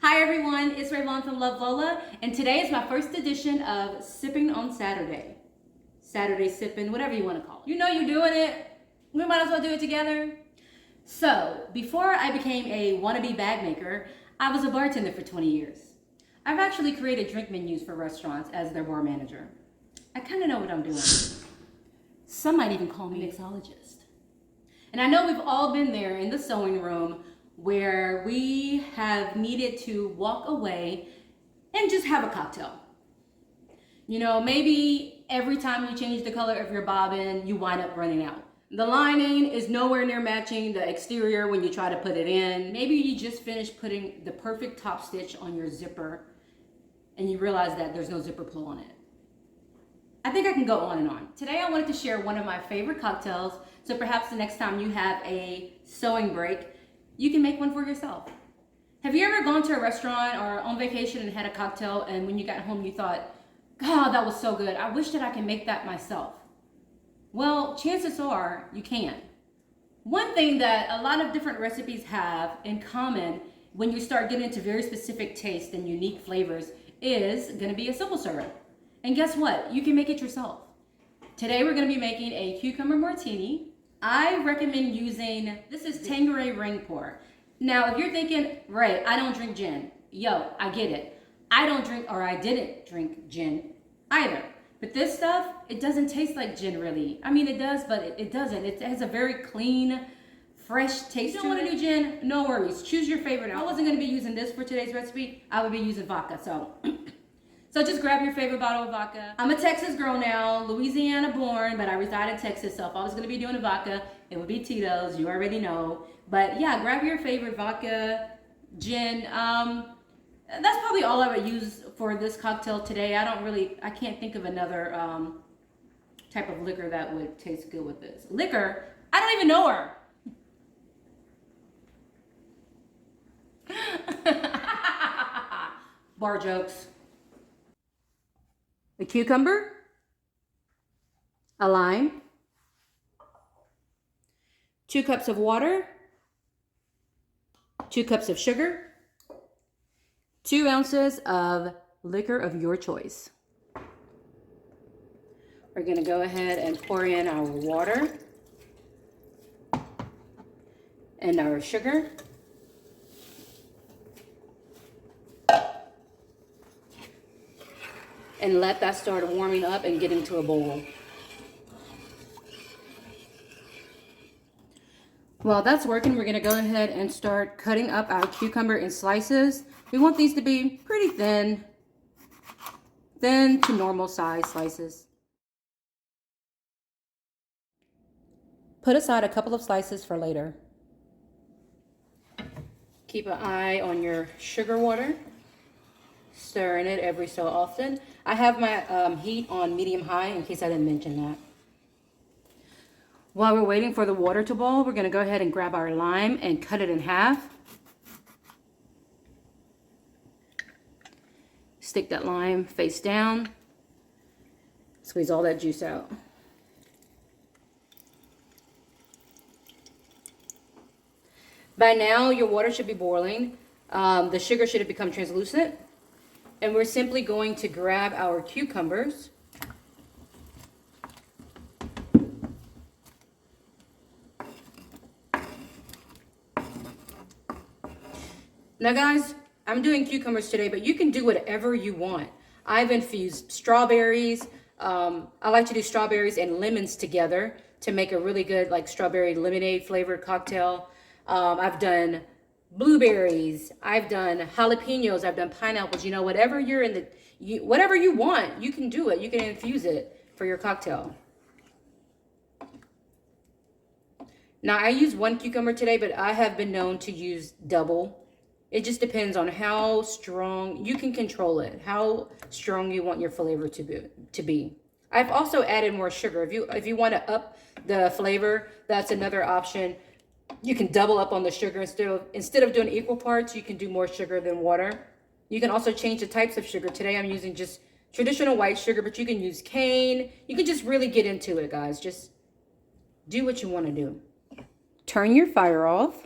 Hi everyone, it's Rayvon from Love Lola, and today is my first edition of Sipping on Saturday. Saturday sipping, whatever you want to call it. You know you're doing it. We might as well do it together. So, before I became a wannabe bag maker, I was a bartender for 20 years. I've actually created drink menus for restaurants as their bar manager. I kind of know what I'm doing. Some might even call me mixologist. And I know we've all been there in the sewing room where we have needed to walk away and just have a cocktail. You know, maybe every time you change the color of your bobbin, you wind up running out. The lining is nowhere near matching the exterior when you try to put it in. Maybe you just finished putting the perfect top stitch on your zipper and you realize that there's no zipper pull on it. I think I can go on and on. Today I wanted to share one of my favorite cocktails, so perhaps the next time you have a sewing break, you can make one for yourself. Have you ever gone to a restaurant or on vacation and had a cocktail, and when you got home you thought, God, that was so good. I wish that I can make that myself. Well, chances are you can. One thing that a lot of different recipes have in common when you start getting into very specific tastes and unique flavors is going to be a simple syrup. And guess what? You can make it yourself. Today we're going to be making a cucumber martini. I recommend using, this is Tanqueray ring pour. Now, if you're thinking, Ray, I don't drink gin. Yo, I get it. I don't drink, or I didn't drink gin either. But this stuff, it doesn't taste like gin really. I mean, it does, but it doesn't. It has a very clean, fresh taste to it. If you don't want to do gin, no worries. Choose your favorite. I wasn't going to be using this for today's recipe. I would be using vodka, so just grab your favorite bottle of vodka. I'm a Texas girl now, Louisiana born, but I reside in Texas, so if I was gonna be doing a vodka, it would be Tito's, you already know. But yeah, grab your favorite vodka, gin. That's probably all I would use for this cocktail today. I can't think of another type of liquor that would taste good with this. Liquor? I don't even know her. Bar jokes. A cucumber, a lime, 2 cups of water, 2 cups of sugar, 2 ounces of liquor of your choice. We're going to go ahead and pour in our water and our sugar. And let that start warming up and get into a bowl. While that's working, we're gonna go ahead and start cutting up our cucumber in slices. We want these to be pretty thin to normal size slices. Put aside a couple of slices for later. Keep an eye on your sugar water. Stirring it every so often. I have my heat on medium-high in case I didn't mention that. While we're waiting for the water to boil, we're going to go ahead and grab our lime and cut it in half. Stick that lime face down. Squeeze all that juice out. By now, your water should be boiling. The sugar should have become translucent. And we're simply going to grab our cucumbers. Now guys, I'm doing cucumbers today, but you can do whatever you want. I've infused strawberries. I like to do strawberries and lemons together to make a really good like strawberry lemonade flavored cocktail. I've done blueberries, I've done jalapenos, I've done pineapples. You know, whatever you're in whatever you want, you can do it. You can infuse it for your cocktail. Now I use 1 cucumber today, but I have been known to use double. It just depends on how strong you can control it, how strong you want your flavor to be. I've also added more sugar. If you want to up the flavor, that's another option. You can double up on the sugar instead of doing equal parts. You can do more sugar than water. You can also change the types of sugar. Today I'm using just traditional white sugar, but you can use cane. You can just really get into it, guys. Just do what you want to do. Turn your fire off.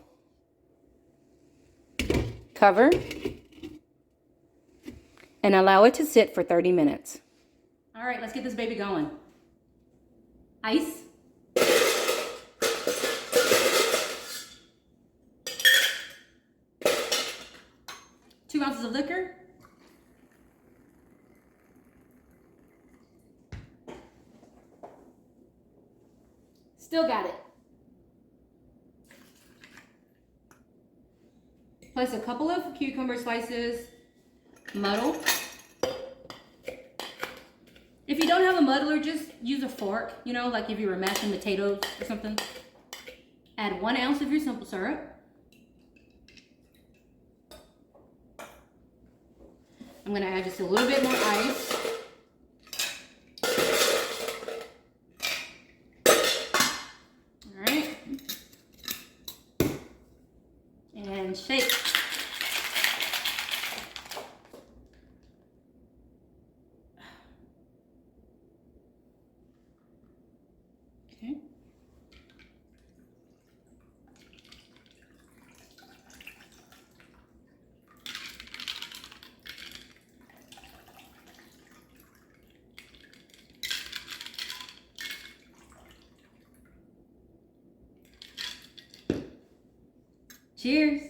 Cover. and allow it to sit for 30 minutes. All right, let's get this baby going. Ice. 2 ounces of liquor. Still got it. Place a couple of cucumber slices. Muddle. If you don't have a muddler, just use a fork, you know, like if you were mashing potatoes or something. Add 1 ounce of your simple syrup. I'm gonna add just a little bit more ice. All right. And shake. Okay. Cheers.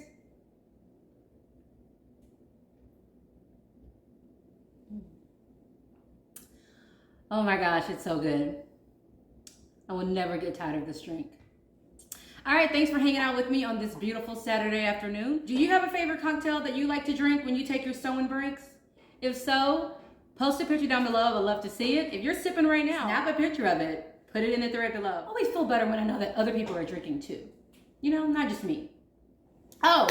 Oh my gosh, it's so good. I will never get tired of this drink. All right, thanks for hanging out with me on this beautiful Saturday afternoon. Do you have a favorite cocktail that you like to drink when you take your sewing breaks? If so, post a picture down below. I would love to see it. If you're sipping right now, snap a picture of it. Put it in the thread below. I always feel better when I know that other people are drinking too. You know, not just me. Oh,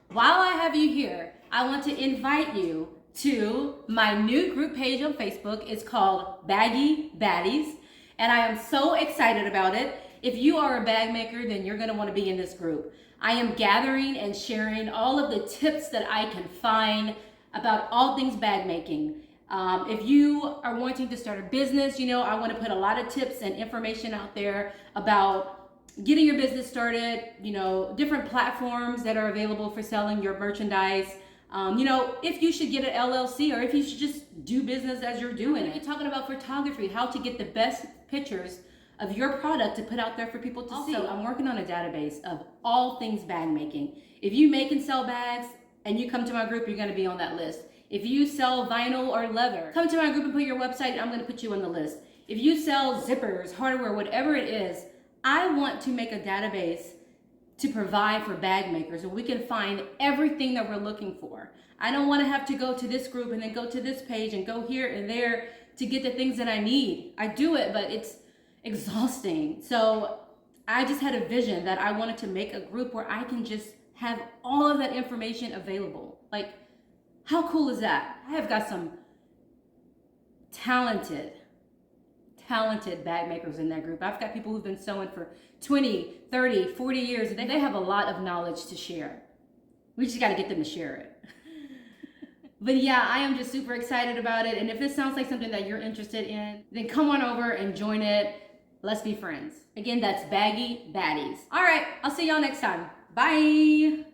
while I have you here, I want to invite you to my new group page on Facebook. It's called Baggie, Baddies, and I am so excited about it. If you are a bag maker, then you're gonna wanna be in this group. I am gathering and sharing all of the tips that I can find about all things bag making. If you are wanting to start a business, you know, I wanna put a lot of tips and information out there about getting your business started, you know, different platforms that are available for selling your merchandise. You know, if you should get an LLC or if you should just do business as you're doing it. You're talking about photography, how to get the best pictures of your product to put out there for people to see. I'm working on a database of all things bag making. If you make and sell bags and you come to my group, you're gonna be on that list. If you sell vinyl or leather, come to my group and put your website and I'm gonna put you on the list. If you sell zippers, hardware, whatever it is, I want to make a database to provide for bag makers and we can find everything that we're looking for. I don't want to have to go to this group and then go to this page and go here and there to get the things that I need. I do it, but it's exhausting. So I just had a vision that I wanted to make a group where I can just have all of that information available. Like, how cool is that? I have got some talented bag makers in that group. I've got people who've been sewing for 20, 30, 40 years, and they have a lot of knowledge to share. We just got to get them to share it. But yeah, I am just super excited about it. And if this sounds like something that you're interested in, then come on over and join it. Let's be friends. Again, that's Baggie Baddies. All right, I'll see y'all next time. Bye.